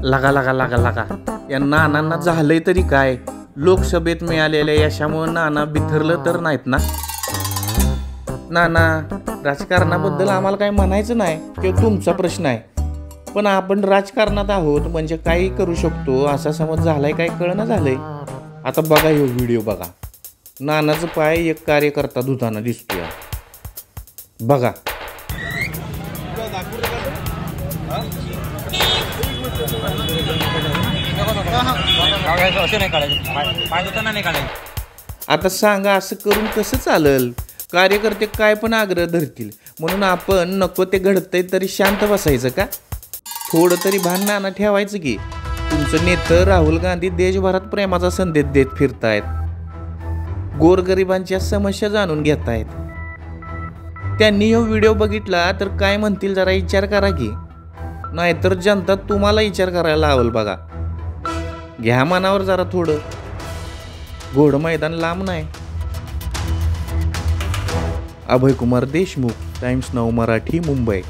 लगा लगा लगा लगा या नानांना झालंय तरी काय? लोकसभेत मिळालेल्या यशामुळे नाना बिथरलं तर नाहीत ना? नाना, राजकारणाबद्दल आम्हाला काही म्हणायचं नाही किंवा तुमचा प्रश्न आहे, पण आपण राजकारणात आहोत म्हणजे काही करू शकतो असा समज झालाय, काय कळना झालंय. आता बघा ह्यो व्हिडिओ बघा. नानाचं पाय एक कार्यकर्ता धुताना दिसतोय. बघा. आता सांगा, असं करून कसं चालल? कार्यकर्ते काय पण आग्रह धरतील म्हणून आपण नको ते घडतंय तरी शांत बसायचं का? थोडं तरी भान नाना ठेवायचं की. तुमचं नेतं राहुल गांधी देशभरात प्रेमाचा संदेश देत फिरतायत, गोरगरिबांच्या समस्या जाणून घेतायत. त्यांनी हा व्हिडिओ बघितला तर काय म्हणतील जरा विचार करा की, नाहीतर जनता तुम्हाला विचार करायला लावल. बघा, घ्या मनावर जरा थोडं. घोड मैदान लांब नाही. Abhay Kumar Deshmukh, times now Marathi, Mumbai.